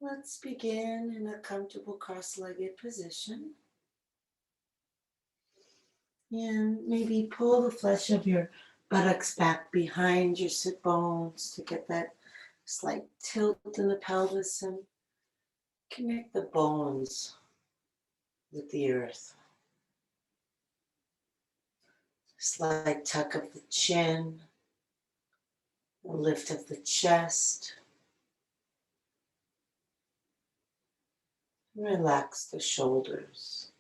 Let's begin in a comfortable cross-legged position. And maybe pull the flesh of your buttocks back behind your sit bones to get that slight tilt in the pelvis and connect the bones with the earth. Slight tuck of the chin, a lift of the chest. Relax the shoulders.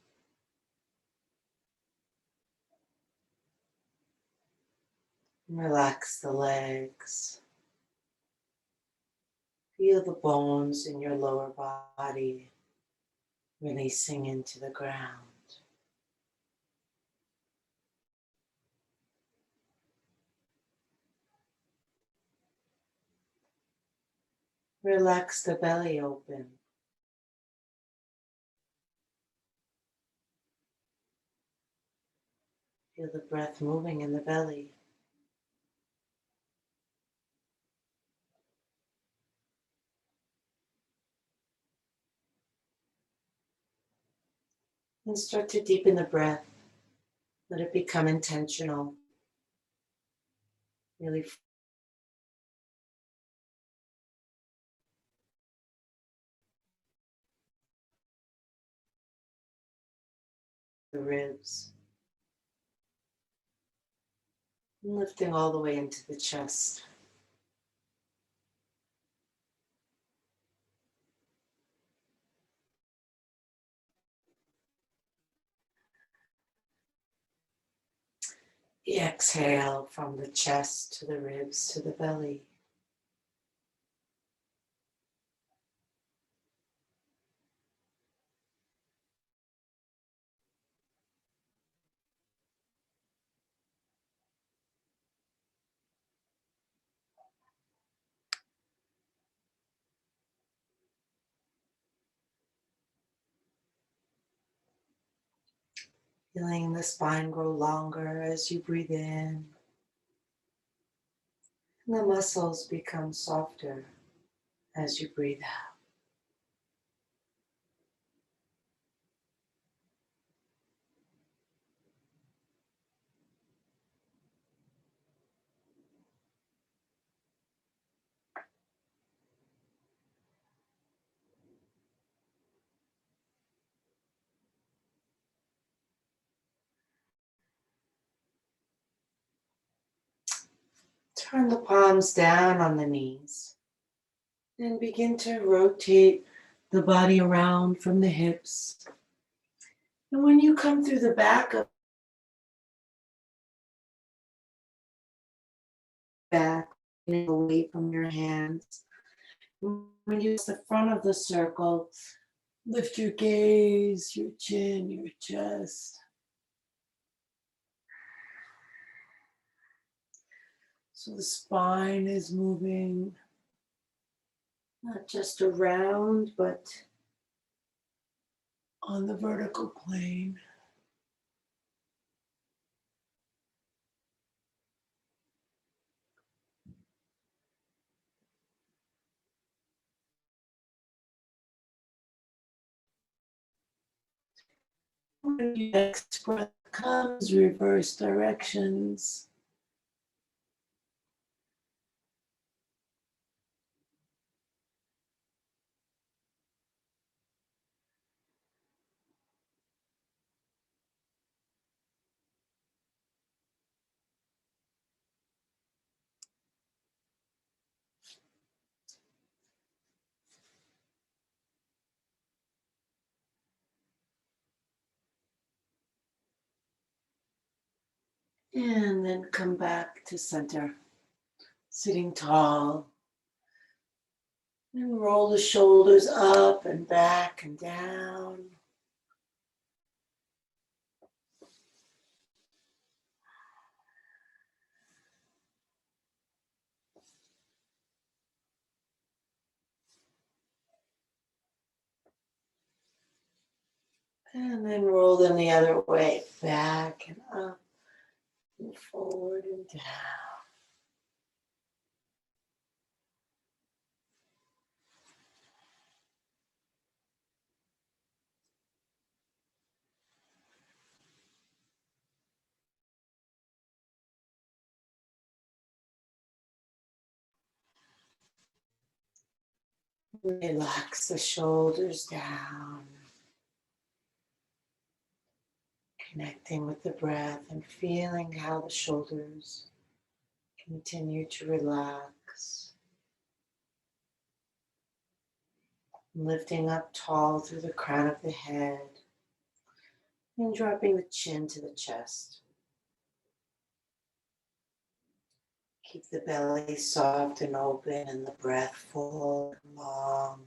Relax the legs. Feel the bones in your lower body releasing into the ground. Relax the belly open. Feel the breath moving in the belly. And start to deepen the breath. Let it become intentional. Really the ribs. And lifting all the way into the chest. Exhale from the chest to the ribs to the belly. Feeling the spine grow longer as you breathe in. And the muscles become softer as you breathe out. Turn the palms down on the knees and begin to rotate the body around from the hips. And when you come through the back of the back, away from your hands, when you use the front of the circle, lift your gaze, your chin, your chest. So the spine is moving not just around, but on the vertical plane. When your next breath comes, reverse directions. And then come back to center, sitting tall. And roll the shoulders up and back and down. And then roll them the other way, back and up and forward and down. Relax the shoulders down, connecting with the breath and feeling how the shoulders continue to relax. Lifting up tall through the crown of the head and dropping the chin to the chest. Keep the belly soft and open and the breath full and long.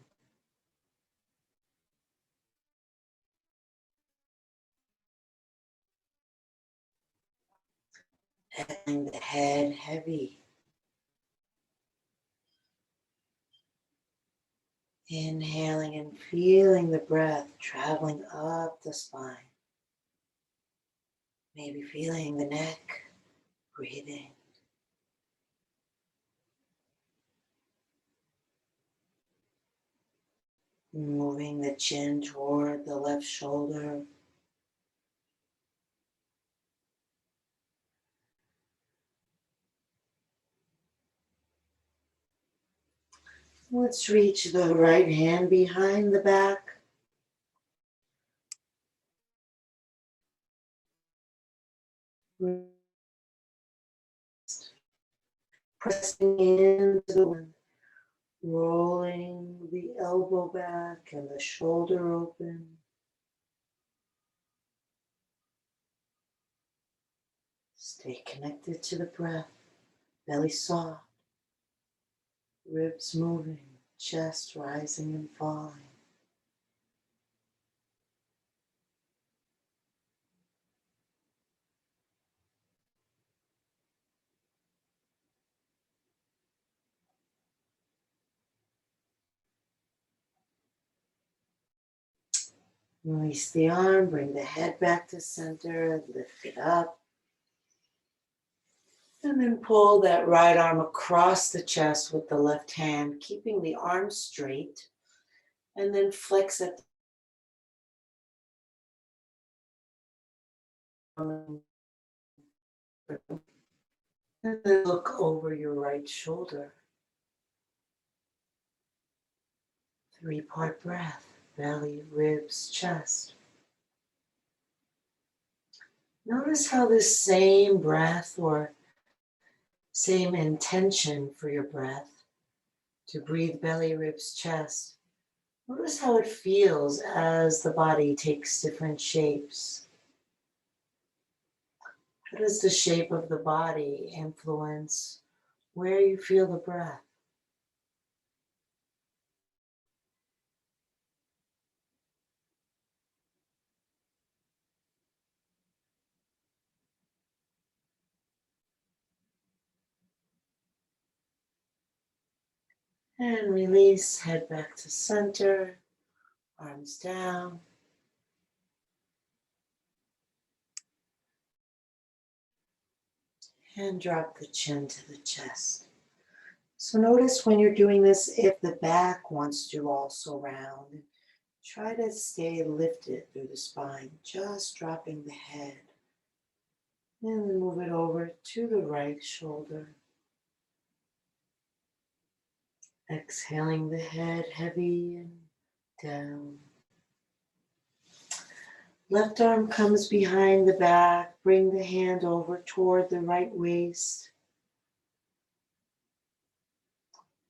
And the head heavy. Inhaling and feeling the breath traveling up the spine. Maybe feeling the neck breathing. Moving the chin toward the left shoulder. Let's reach the right hand behind the back. Pressing into the wind, rolling the elbow back and the shoulder open. Stay connected to the breath, belly soft, ribs moving, chest rising and falling. Release the arm, bring the head back to center, lift it up. And then pull that right arm across the chest with the left hand, keeping the arm straight. And then flex it. And then look over your right shoulder. 3-part breath, belly, ribs, chest. Notice how this same breath or same intention for your breath to breathe belly, ribs, chest. Notice how it feels as the body takes different shapes. How does the shape of the body influence where you feel the breath? And release, head back to center, arms down. And drop the chin to the chest. So notice when you're doing this, if the back wants to also round, try to stay lifted through the spine, just dropping the head. And then move it over to the right shoulder. Exhaling the head heavy and down. Left arm comes behind the back. Bring the hand over toward the right waist.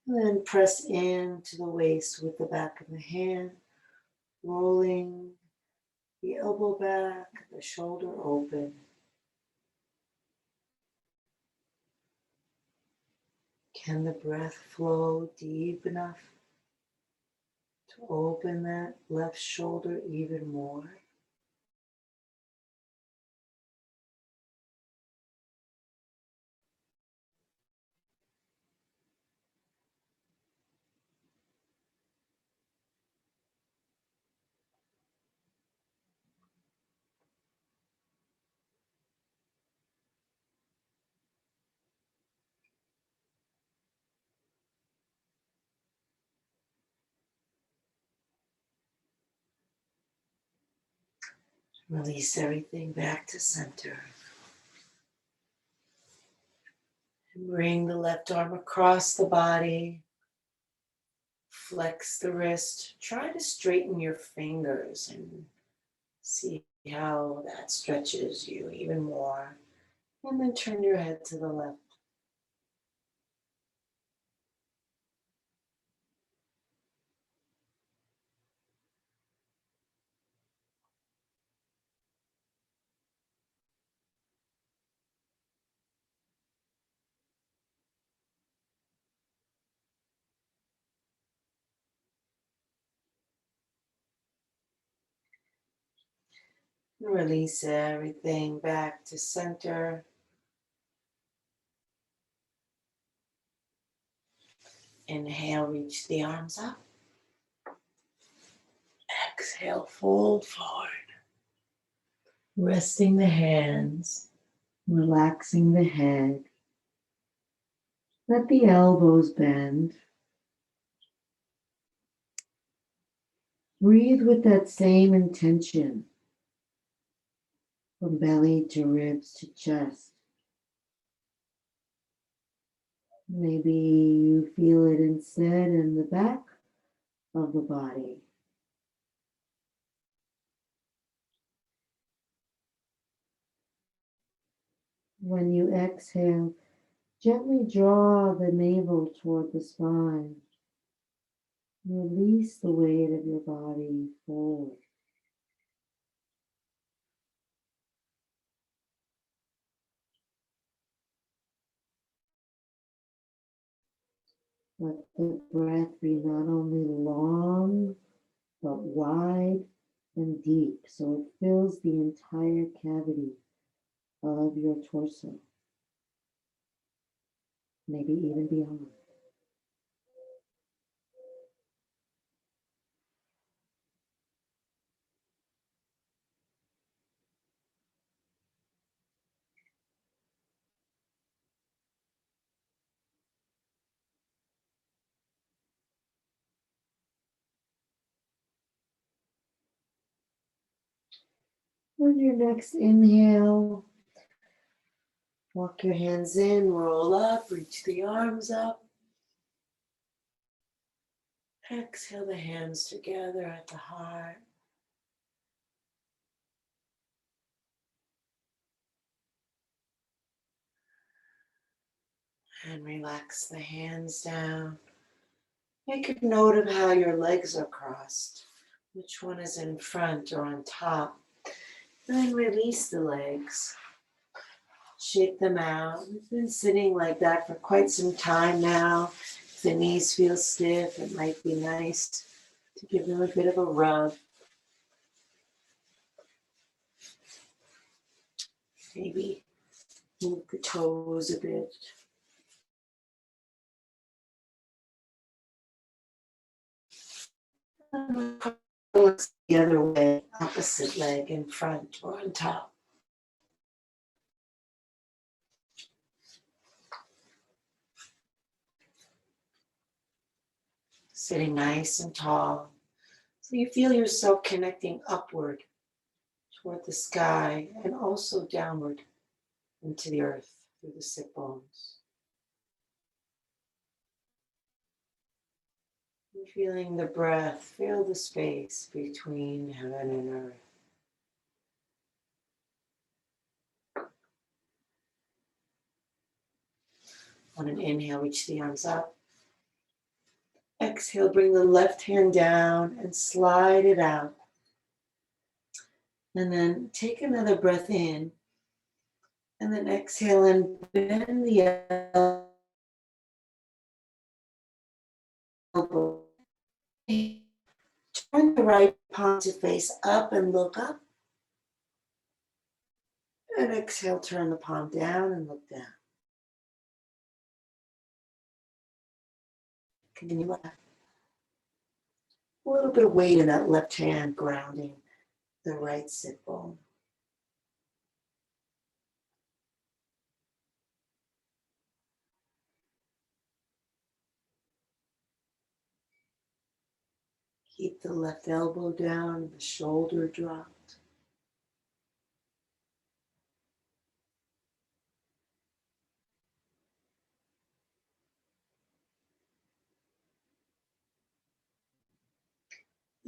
And then press into the waist with the back of the hand. Rolling the elbow back, the shoulder open. Can the breath flow deep enough to open that left shoulder even more? Release everything back to center. And bring the left arm across the body. flex the wrist, try to straighten your fingers and see how that stretches you even more. And then turn your head to the left. Release everything back to center. Inhale, reach the arms up. Exhale, fold forward. Resting the hands, relaxing the head. Let the elbows bend. Breathe with that same intention from belly to ribs to chest. Maybe you feel it instead in the back of the body. When you exhale, gently draw the navel toward the spine. Release the weight of your body forward. Let the breath be not only long, but wide and deep, so it fills the entire cavity of your torso, maybe even beyond. On your next inhale, walk your hands in, roll up, reach the arms up. Exhale the hands together at the heart. And relax the hands down. Make a note of how your legs are crossed. Which one is in front or on top? And then release the legs. Shake them out. We've been sitting like that for quite some time now. If the knees feel stiff, it might be nice to give them a bit of a rub. Maybe move the toes a bit. Looks the other way, opposite leg in front or on top. Sitting nice and tall. So you feel yourself connecting upward toward the sky and also downward into the earth through the sit bones. And feeling the breath, feel the space between heaven and earth. On an inhale, reach the arms up. Exhale, bring the left hand down and slide it out. And then take another breath in. And then exhale and bend the elbow. Turn the right palm to face up and look up. And exhale, turn the palm down and look down. Continue left. A little bit of weight in that left hand grounding the right sit bone. Keep the left elbow down, the shoulder dropped.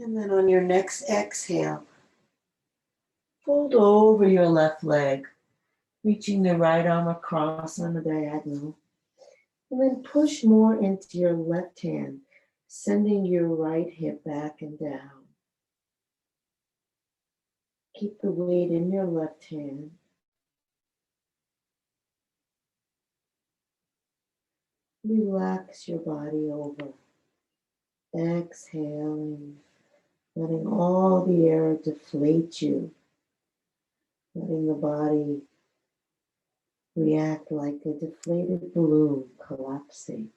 And then on your next exhale, fold over your left leg, reaching the right arm across on the diagonal. And then push more into your left hand, sending your right hip back and down. Keep the weight in your left hand. Relax your body over. Exhaling, letting all the air deflate you. Letting the body react like a deflated balloon collapsing.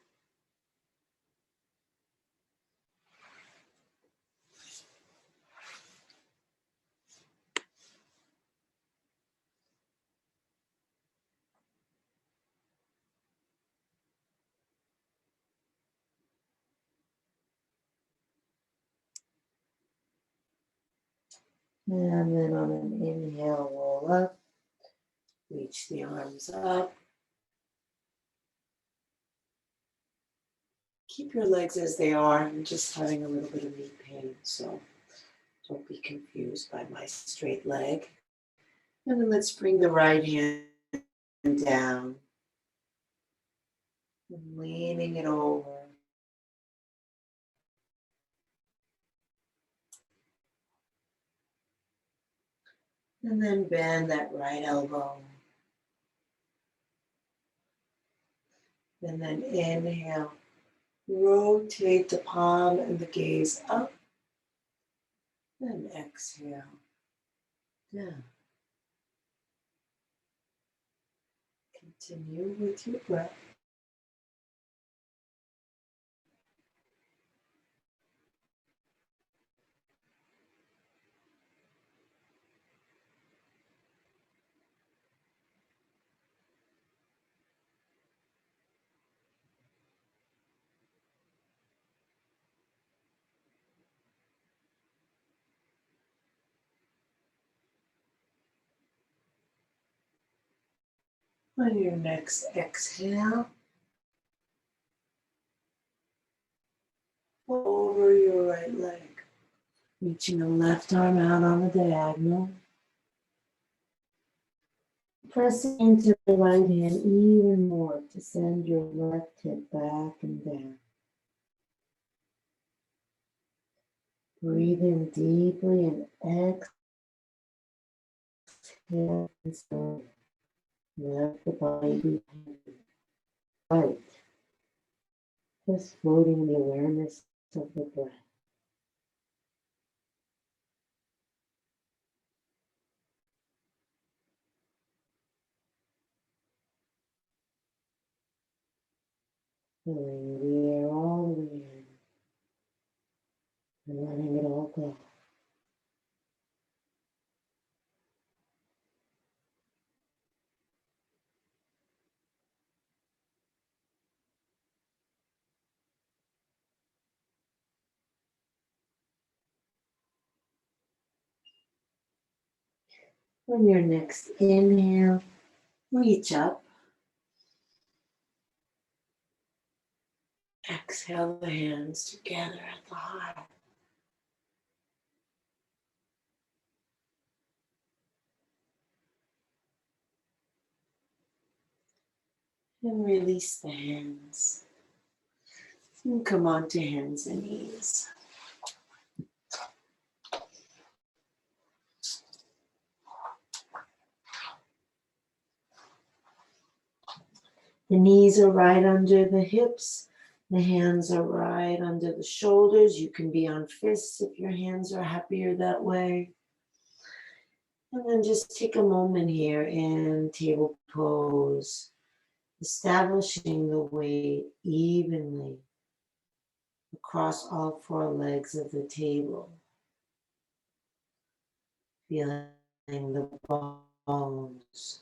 And then on an inhale, roll up, reach the arms up. Keep your legs as they are. I'm just having a little bit of knee pain, so don't be confused by my straight leg. And then let's bring the right hand down, and leaning it over. And then bend that right elbow. And then inhale, rotate the palm and the gaze up. And exhale, down. Continue with your breath. On your next exhale, over your right leg, reaching the left arm out on the diagonal. Pressing into the right hand even more to send your left hip back and down. Breathe in deeply and exhale and slowly. Let the body be light. Just floating the awareness of the breath. Filling the air all the way in and letting it all go. On your next inhale, reach up. Exhale the hands together at the heart. And release the hands. And come on to hands and knees. The knees are right under the hips. The hands are right under the shoulders. You can be on fists if your hands are happier that way. And then just take a moment here in table pose, establishing the weight evenly across all four legs of the table. Feeling the bones.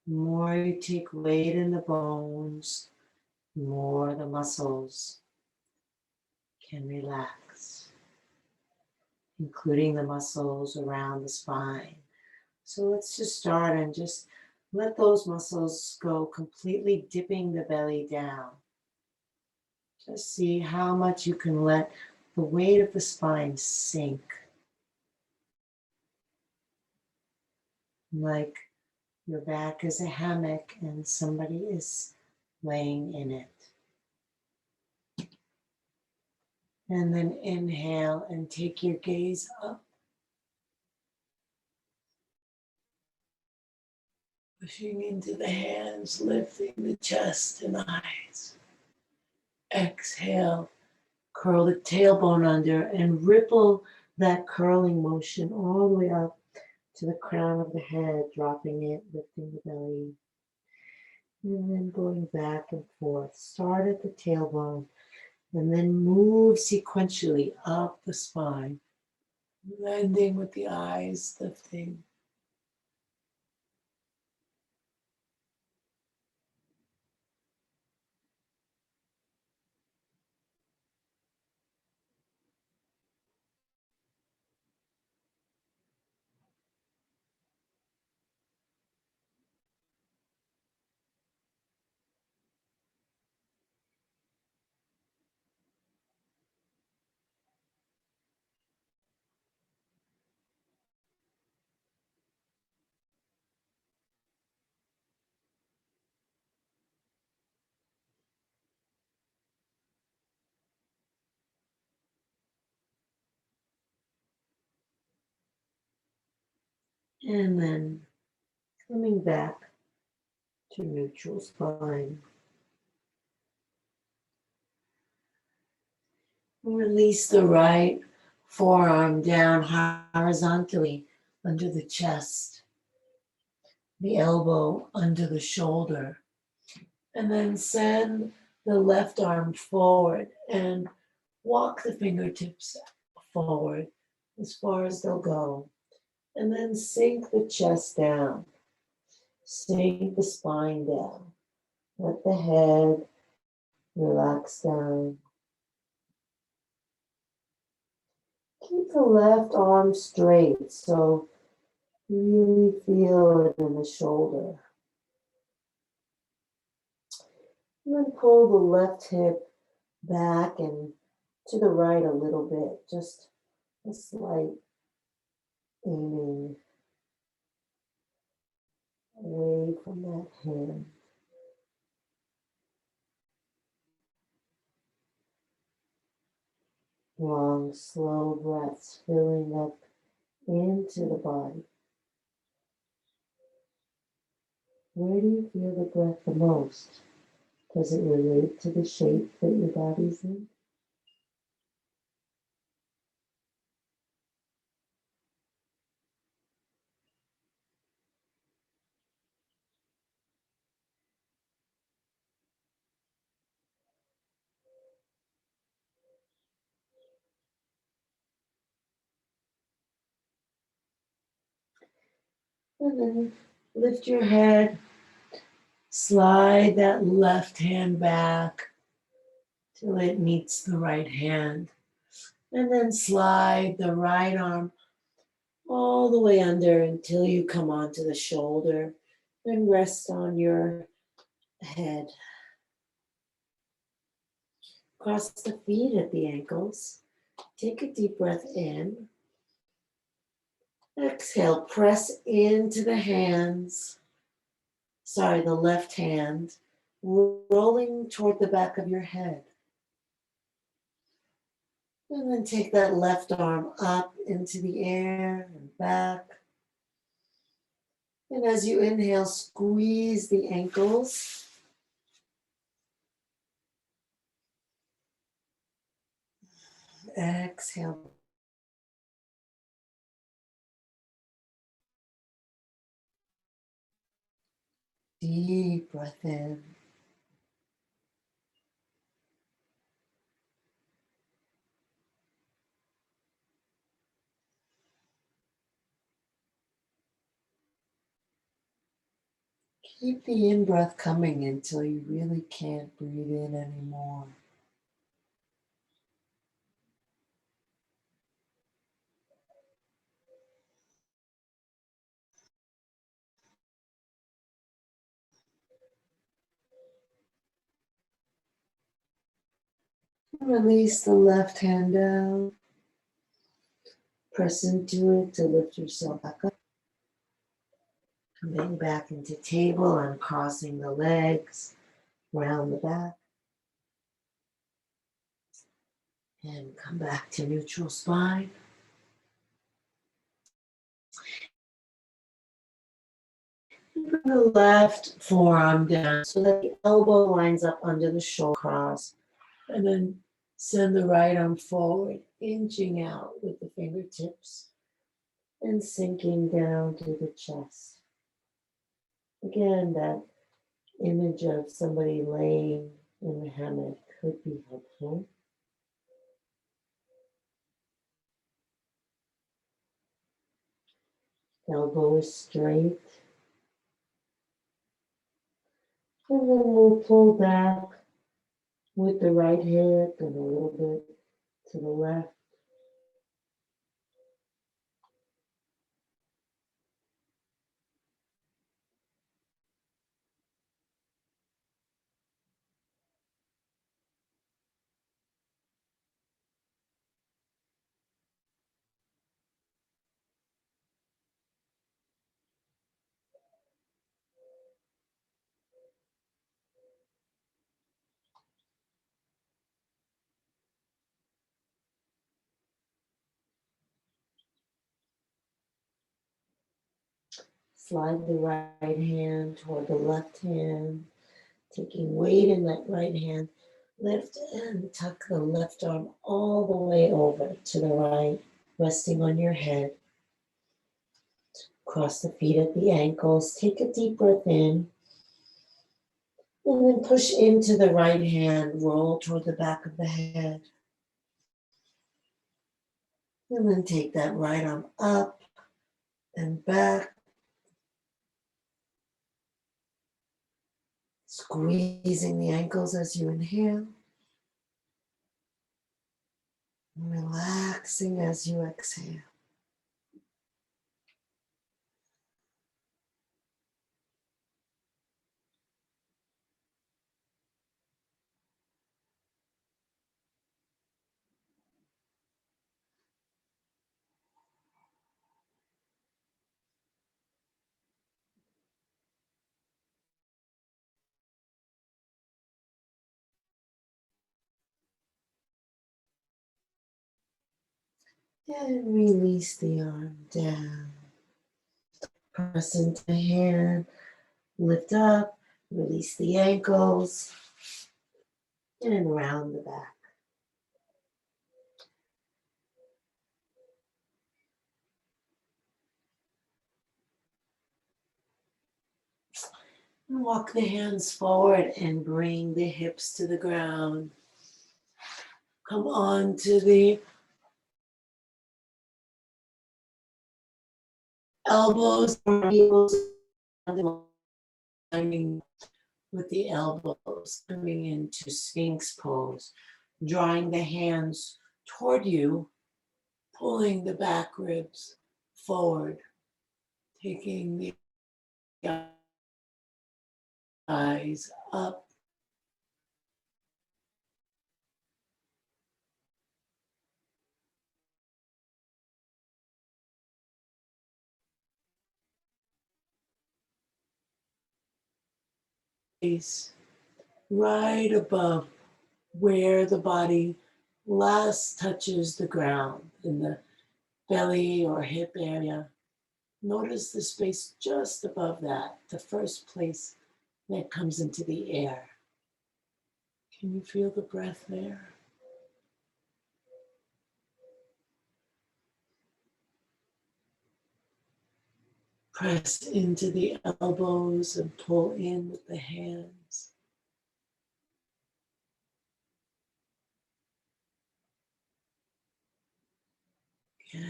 The more you take weight in the bones, the more the muscles can relax, including the muscles around the spine. So let's just start and just let those muscles go, completely dipping the belly down. Just see how much you can let the weight of the spine sink. Like your back is a hammock and somebody is laying in it. And then inhale and take your gaze up. Pushing into the hands, lifting the chest and eyes. Exhale, curl the tailbone under and ripple that curling motion all the way up to the crown of the head, dropping it, lifting the belly. And then going back and forth. Start at the tailbone and then move sequentially up the spine, blending with the eyes lifting. And then coming back to neutral spine. Release the right forearm down horizontally under the chest, the elbow under the shoulder, and then send the left arm forward and walk the fingertips forward as far as they'll go. And then sink the chest down, sink the spine down, let the head relax down. Keep the left arm straight so you really feel it in the shoulder. And then pull the left hip back and to the right a little bit, just a slight aiming away from that hand. Long, slow breaths filling up into the body. Where do you feel the breath the most? Does it relate to the shape that your body's in? And then lift your head, slide that left hand back till it meets the right hand. And then slide the right arm all the way under until you come onto the shoulder and rest on your head. Cross the feet at the ankles. Take a deep breath in. Exhale, press into the hands. The left hand, rolling toward the back of your head. And then take that left arm up into the air and back. And as you inhale, squeeze the ankles. Exhale. Deep breath in. Keep the in-breath coming until you really can't breathe in anymore. Release the left hand down. Press into it to lift yourself back up. Coming back into table and crossing the legs round the back. And come back to neutral spine. Bring the left forearm down so that the elbow lines up under the shoulder cross. And then send the right arm forward, inching out with the fingertips and sinking down to the chest. Again, that image of somebody laying in the hammock could be helpful. Elbow is straight. And then we'll pull back with the right hip and a little bit to the left. Slide the right hand toward the left hand, taking weight in that right hand. Lift and tuck the left arm all the way over to the right, resting on your head. Cross the feet at the ankles. Take a deep breath in. And then push into the right hand, roll toward the back of the head. And then take that right arm up and back. Squeezing the ankles as you inhale. And relaxing as you exhale. And release the arm down. Press into the hand. Lift up. Release the ankles. And round the back. And walk the hands forward and bring the hips to the ground. Come on to the elbows or heels, aligning with the elbows, coming into Sphinx pose, drawing the hands toward you, pulling the back ribs forward, taking the eyes up. Face right above where the body last touches the ground in the belly or hip area. Notice the space just above that, the first place that comes into the air. Can you feel the breath there? Press into the elbows and pull in with the hands. Good.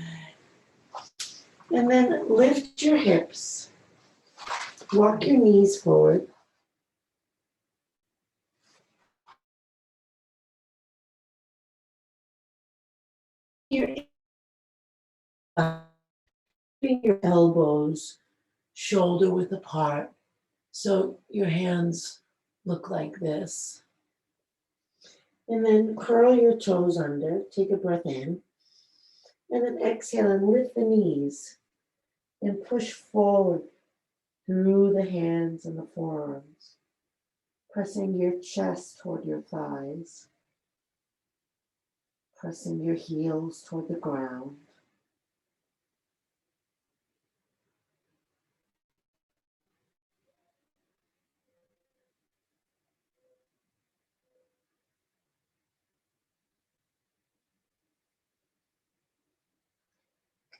And then lift your hips. Walk your knees forward. Your elbows shoulder width apart. So your hands look like this. And then curl your toes under, take a breath in, and then exhale and lift the knees and push forward through the hands and the forearms, pressing your chest toward your thighs, pressing your heels toward the ground.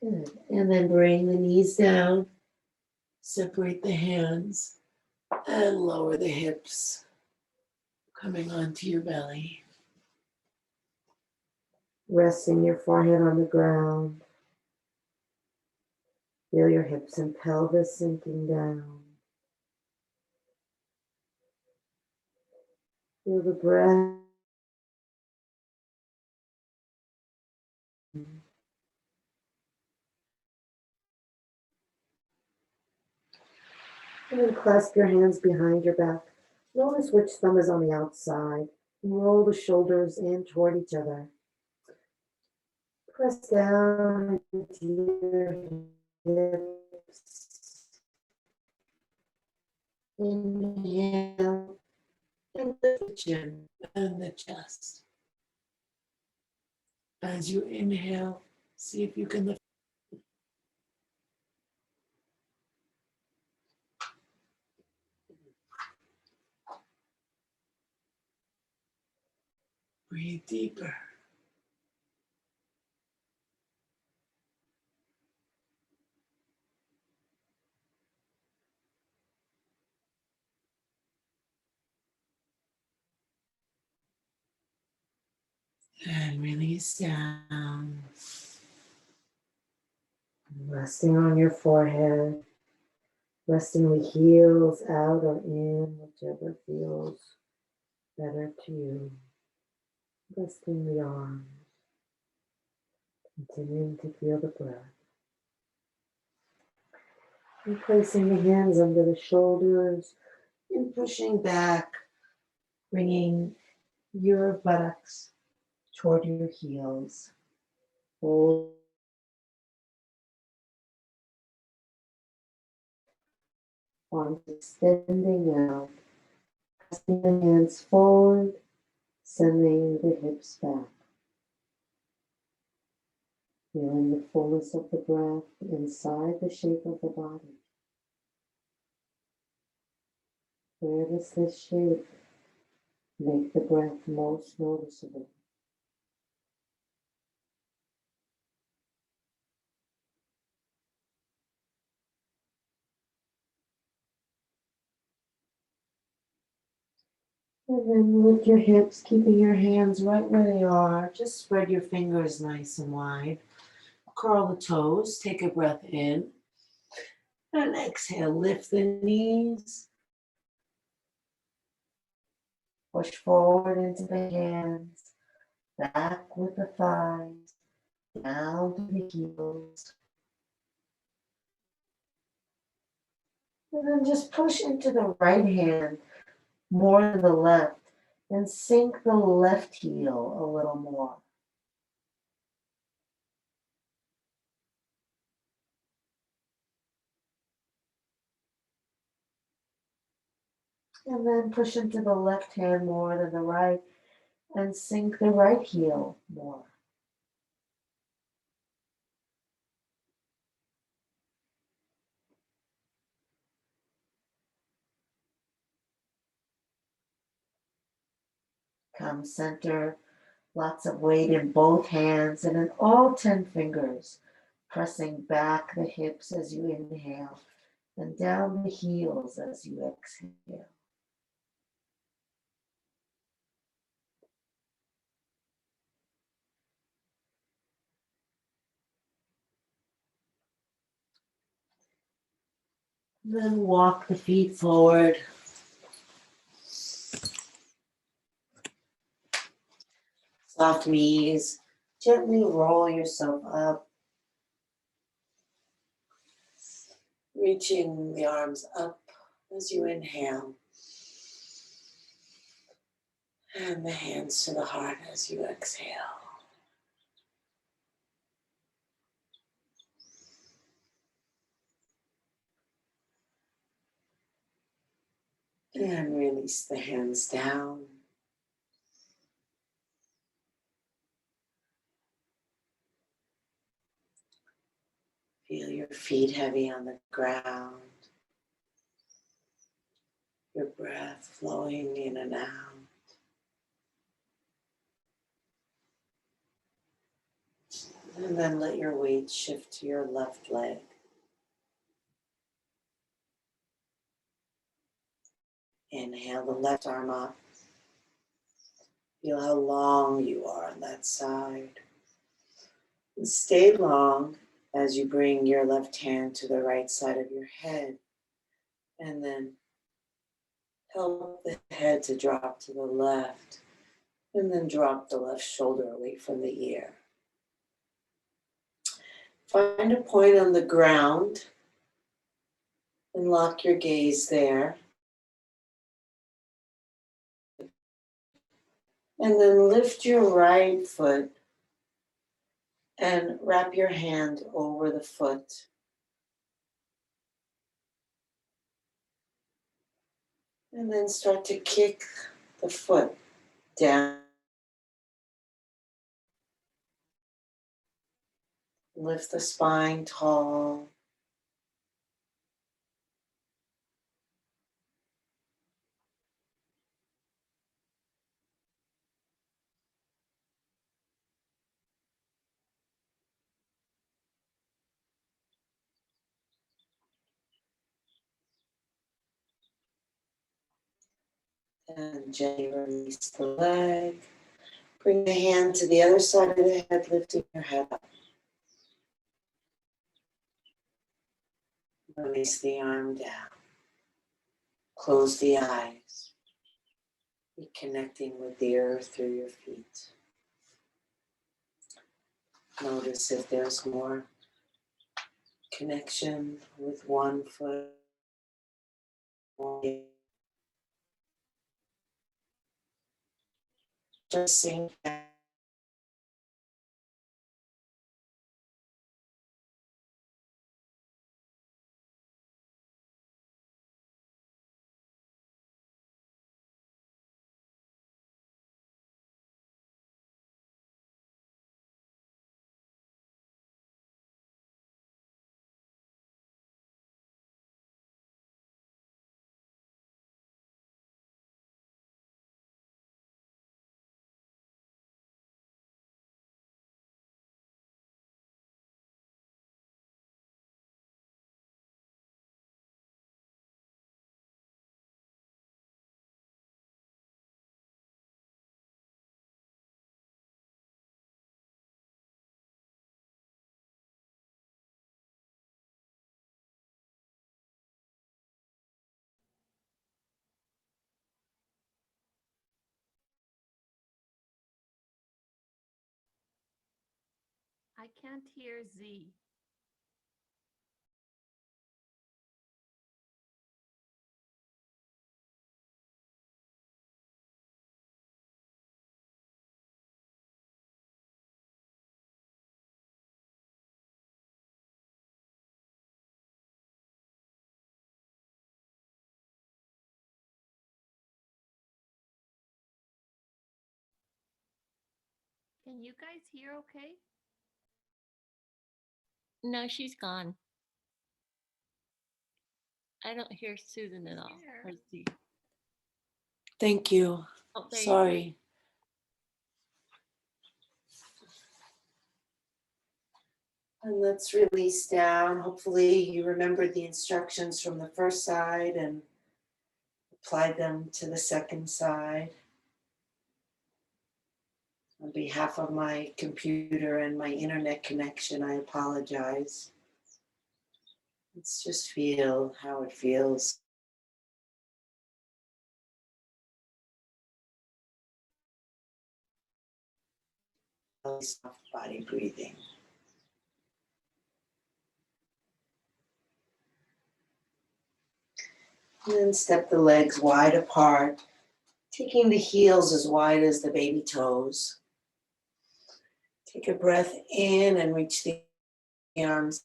Good. And then bring the knees down, separate the hands, and lower the hips, coming onto your belly. Resting your forehead on the ground. Feel your hips and pelvis sinking down. Feel the breath. And then clasp your hands behind your back. Notice which thumb is on the outside. Roll the shoulders in toward each other. Press down into your hips. Inhale and lift the chin and the chest. As you inhale, see if you can lift. Breathe deeper. And release down. Resting on your forehead. Resting the heels out or in, whichever feels better to you. Resting the arms. Continuing to feel the breath. And placing the hands under the shoulders and pushing back, bringing your buttocks toward your heels. Hold. Arms extending out. Pressing the hands forward, sending the hips back. Feeling the fullness of the breath inside the shape of the body. Where does this shape make the breath most noticeable? And then lift your hips, keeping your hands right where they are. Just spread your fingers nice and wide. Curl the toes, take a breath in. And exhale, lift the knees. Push forward into the hands. Back with the thighs. Down to the heels. And then just push into the right hand more than the left. And sink the left heel a little more. And then push into the left hand more than the right and sink the right heel more. Come center, lots of weight in both hands and in all 10 fingers, pressing back the hips as you inhale and down the heels as you exhale. Then walk the feet forward. Soft knees. Gently roll yourself up. Reaching the arms up as you inhale. And the hands to the heart as you exhale. And release the hands down. Feel your feet heavy on the ground. Your breath flowing in and out. And then let your weight shift to your left leg. Inhale the left arm up. Feel how long you are on that side. And stay long as you bring your left hand to the right side of your head. And then help the head to drop to the left. And then drop the left shoulder away from the ear. Find a point on the ground and lock your gaze there. And then lift your right foot and wrap your hand over the foot. And then start to kick the foot down. Lift the spine tall. And gently release the leg. Bring the hand to the other side of the head, lifting your head up. Release the arm down. Close the eyes. Be connecting with the earth through your feet. Notice if there's more connection with one foot. Just sink down. I can't hear Z. Can you guys hear okay? No, she's gone. I don't hear Susan at all. Here. Or Z. Thank you. Oh, there you Sorry. And let's release down. Hopefully you remembered the instructions from the first side and applied them to the second side. On behalf of my computer and my internet connection, I apologize. Let's just feel how it feels. Soft body breathing. And then step the legs wide apart. Taking the heels as wide as the baby toes. Take a breath in and reach the arms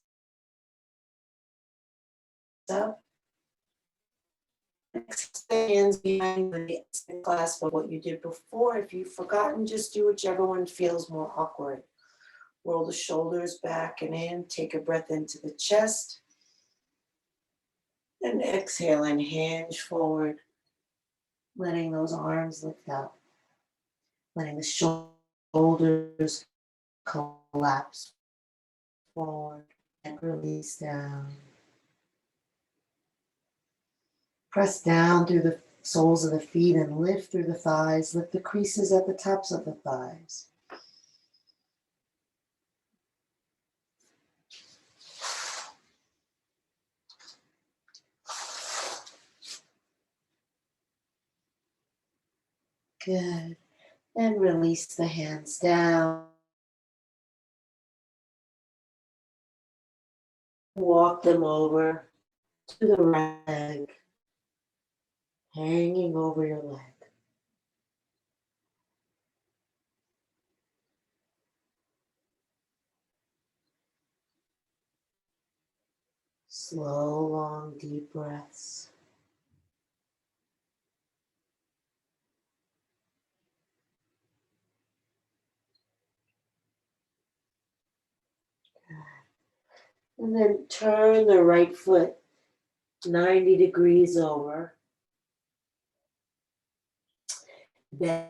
up. Extend the hands behind the clasp of what you did before. If you've forgotten, just do whichever one feels more awkward. Roll the shoulders back and in. Take a breath into the chest. And exhale and hinge forward. Letting those arms lift up. Letting the shoulders collapse forward and release down. Press down through the soles of the feet and lift through the thighs. Lift the creases at the tops of the thighs. Good. And release the hands down. Walk them over to the right leg, hanging over your leg. Slow, long, deep breaths. And then turn the right foot 90 degrees over. Bend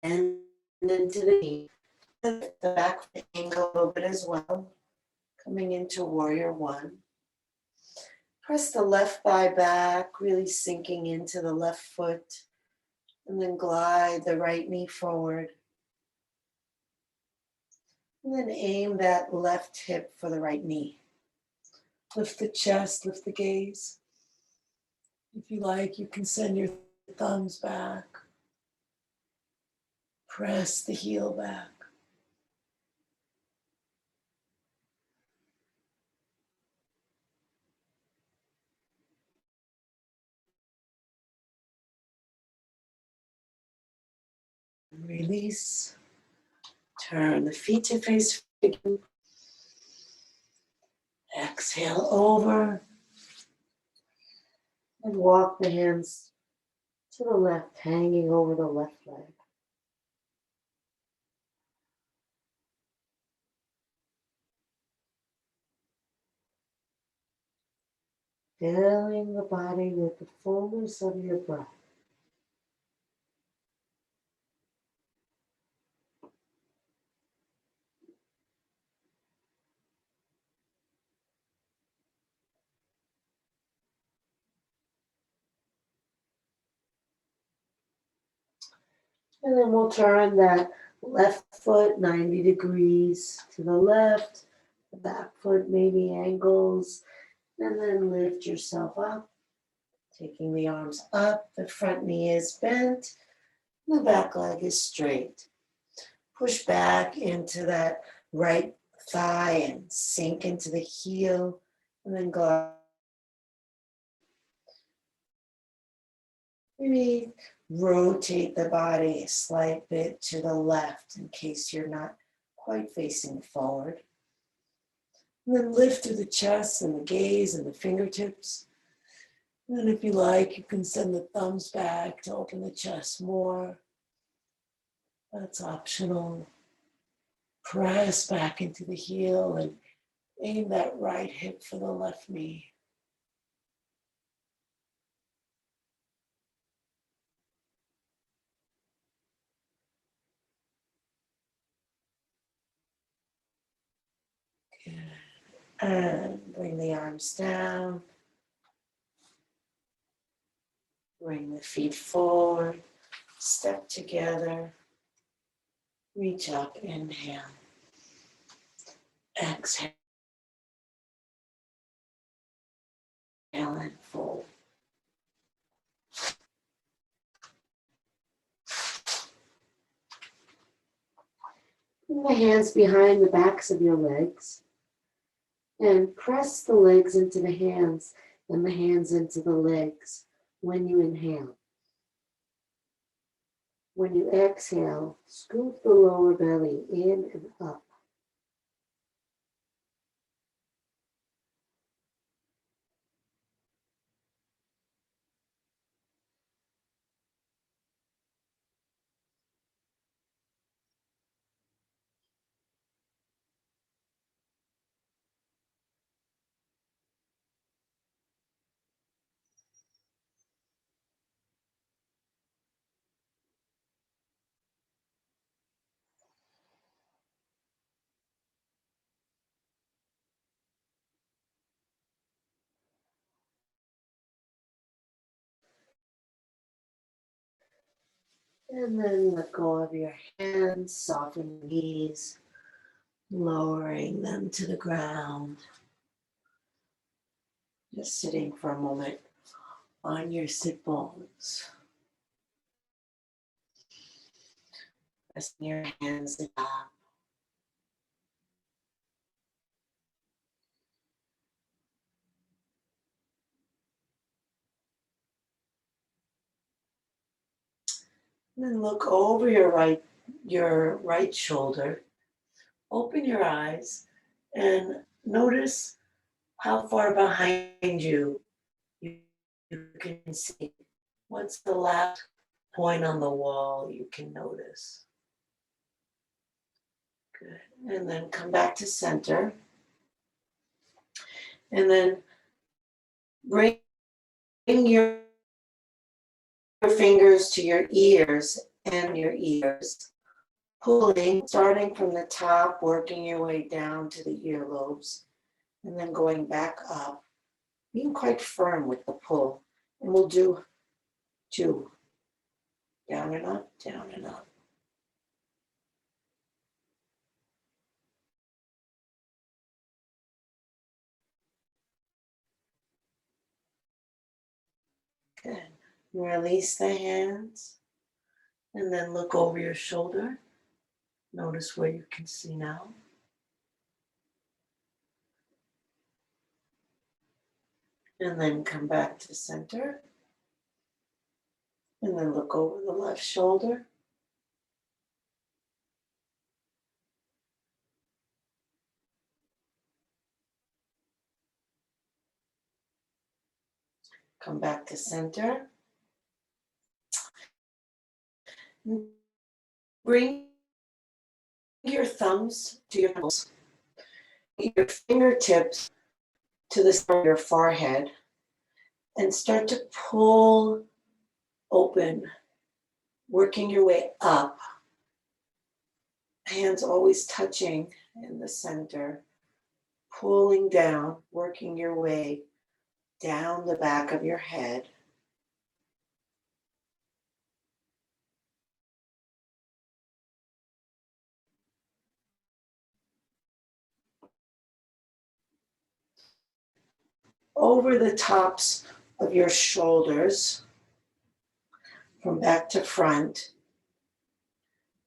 into the knee. Lift the back foot angle a little bit as well. Coming into warrior one. Press the left thigh back, really sinking into the left foot. And then glide the right knee forward. And then aim that left hip for the right knee. Lift the chest, lift the gaze. If you like, you can send your thumbs back. Press the heel back. Release. Turn the feet to face figure. Exhale over. And walk the hands to the left, hanging over the left leg. Filling the body with the fullness of your breath. And then we'll turn that left foot 90 degrees to the left. The back foot maybe angles. And then lift yourself up. Taking the arms up. The front knee is bent. The back leg is straight. Push back into that right thigh and sink into the heel. And then glide. Maybe rotate the body a slight bit to the left in case you're not quite facing forward. And then lift through the chest and the gaze and the fingertips. And then if you like, you can send the thumbs back to open the chest more. That's optional. Press back into the heel and aim that right hip for the left knee. Good. And bring the arms down. Bring the feet forward. Step together. Reach up, inhale. Exhale and fold. Bring the hands behind the backs of your legs and press the legs into the hands and the hands into the legs when you inhale. When you exhale, scoop the lower belly in and up. And then let go of your hands, soften your knees, lowering them to the ground. Just sitting for a moment on your sit bones. Resting your hands up. And then look over your right shoulder. Open your eyes and notice how far behind you can see. What's the last point on the wall you can notice? Good. And then come back to center. And then bring your fingers to your ears and your ears, pulling, starting from the top, working your way down to the earlobes, and then going back up, being quite firm with the pull. And we'll do two, down and up, down and up. Good. Release the hands, and then look over your shoulder. Notice where you can see now. And then come back to center. And then look over the left shoulder. Come back to center. Bring your thumbs to your knuckles, your fingertips to the side of your forehead, and start to pull open, working your way up. Hands always touching in the center, pulling down, working your way down the back of your head. Over the tops of your shoulders, from back to front.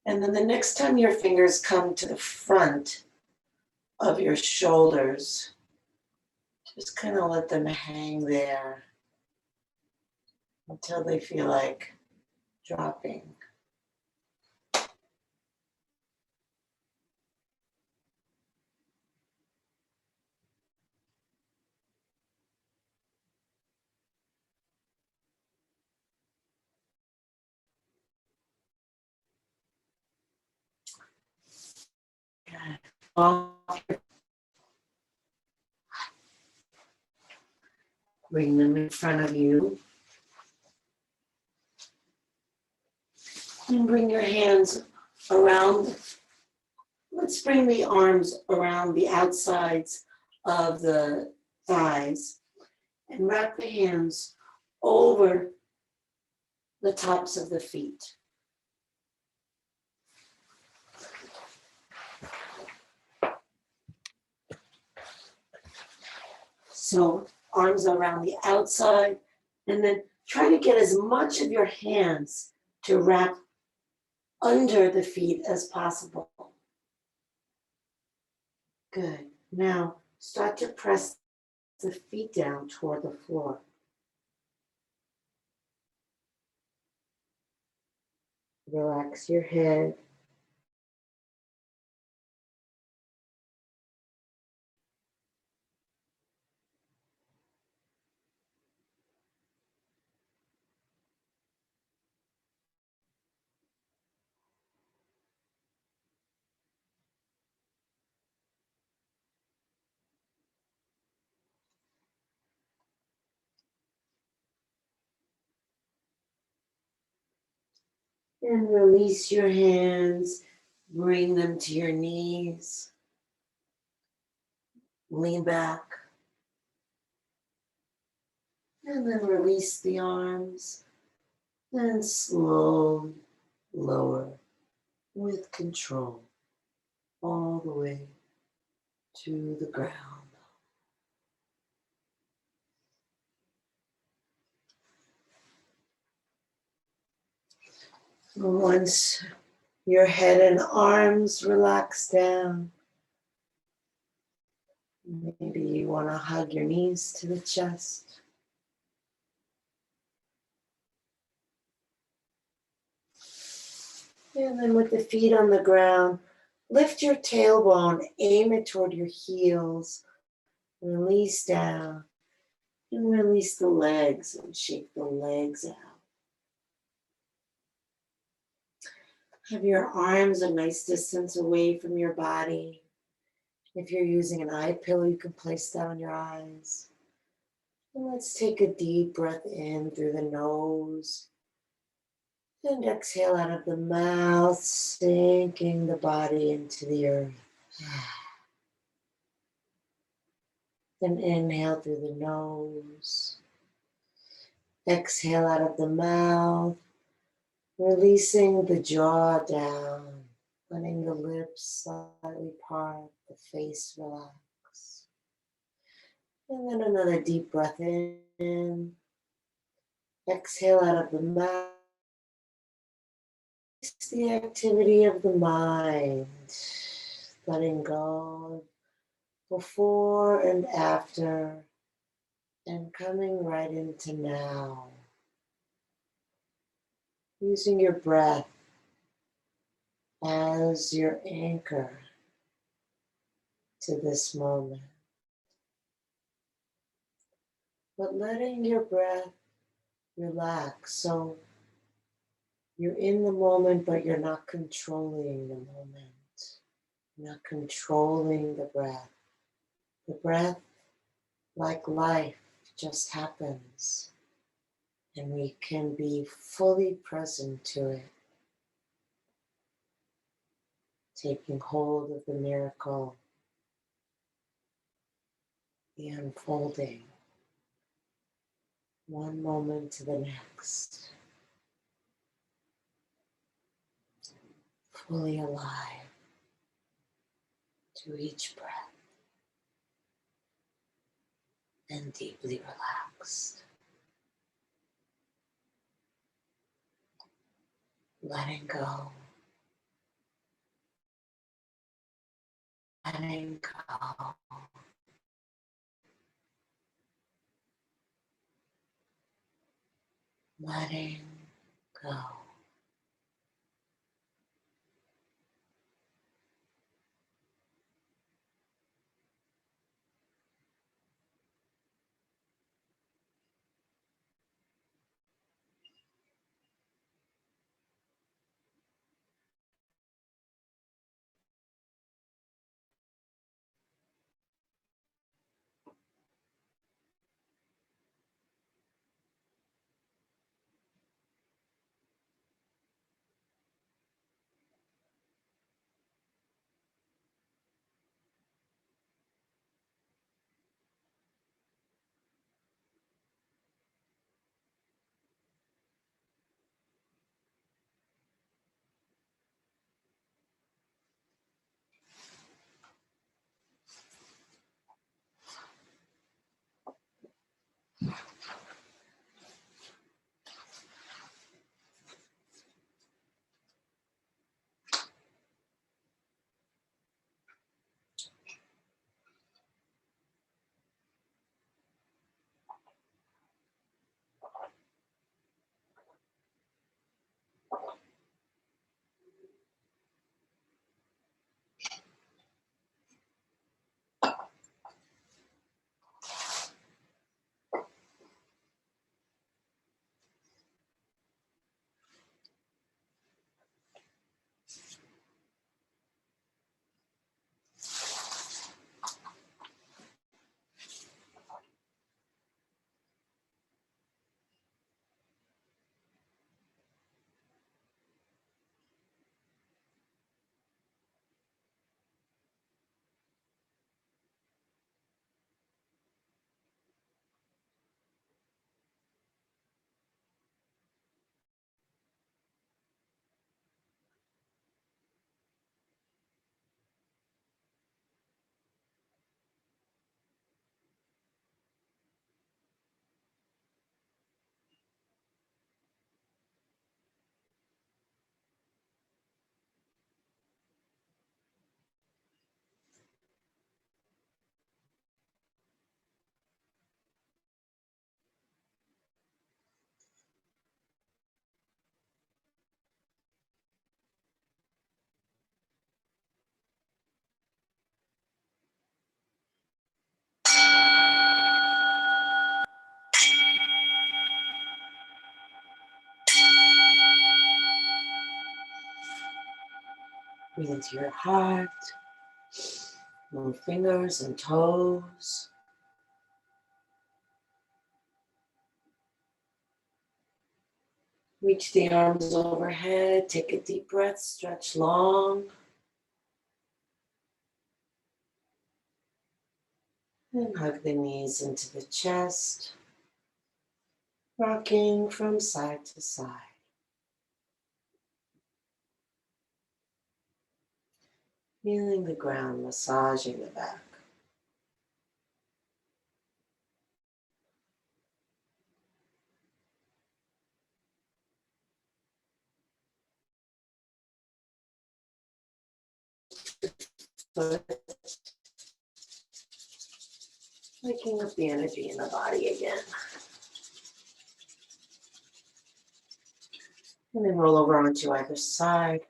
And then the next time your fingers come to the front of your shoulders, just kind of let them hang there until they feel like dropping. Bring them in front of you. And bring your hands around. Let's bring the arms around the outsides of the thighs and wrap the hands over the tops of the feet. So arms around the outside, and then try to get as much of your hands to wrap under the feet as possible. Good. Now start to press the feet down toward the floor. Relax your head. And release your hands. Bring them to your knees. Lean back. And then release the arms. And slow, lower with control all the way to the ground. Once your head and arms relax down, maybe you want to hug your knees to the chest. And then with the feet on the ground, lift your tailbone, aim it toward your heels, release down, and release the legs and shake the legs out. Have your arms a nice distance away from your body. If you're using an eye pillow, you can place that on your eyes. And let's take a deep breath in through the nose. And exhale out of the mouth, sinking the body into the earth. Then inhale through the nose. Exhale out of the mouth, releasing the jaw down, letting the lips slightly part, the face relax. And then another deep breath in. Exhale out of the mouth. It's the activity of the mind, letting go before and after, and coming right into now. Using your breath as your anchor to this moment. But letting your breath relax. So you're in the moment, but you're not controlling the moment. You're not controlling the breath. The breath, like life, just happens. And we can be fully present to it. Taking hold of the miracle, the unfolding, one moment to the next. Fully alive to each breath and deeply relaxed. Letting go. Letting go. Letting go. Breathe into your heart. Move fingers and toes. Reach the arms overhead. Take a deep breath. Stretch long. And hug the knees into the chest. Rocking from side to side. Feeling the ground massaging the back. Waking up the energy in the body again. And then roll over onto either side,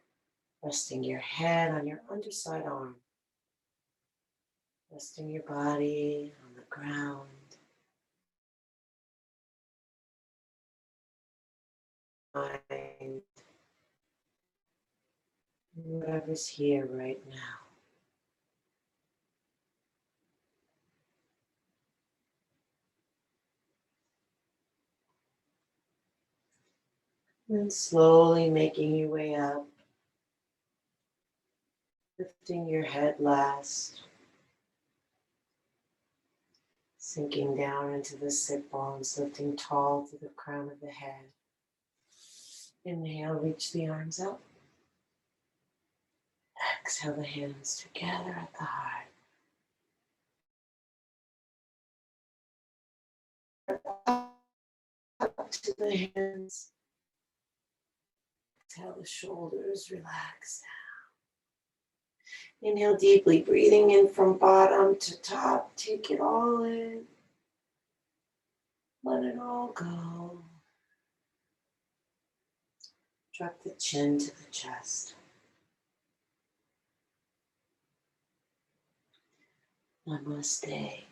resting your head on your underside arm. Resting your body on the ground. Mind, whatever's here right now. And slowly making your way up. Lifting your head last. Sinking down into the sit bones, lifting tall to the crown of the head. Inhale, reach the arms up. Exhale the hands together at the heart. Up to the hands. Exhale the shoulders, relax down. Inhale deeply, breathing in from bottom to top. Take it all in. Let it all go. Drop the chin to the chest. Namaste.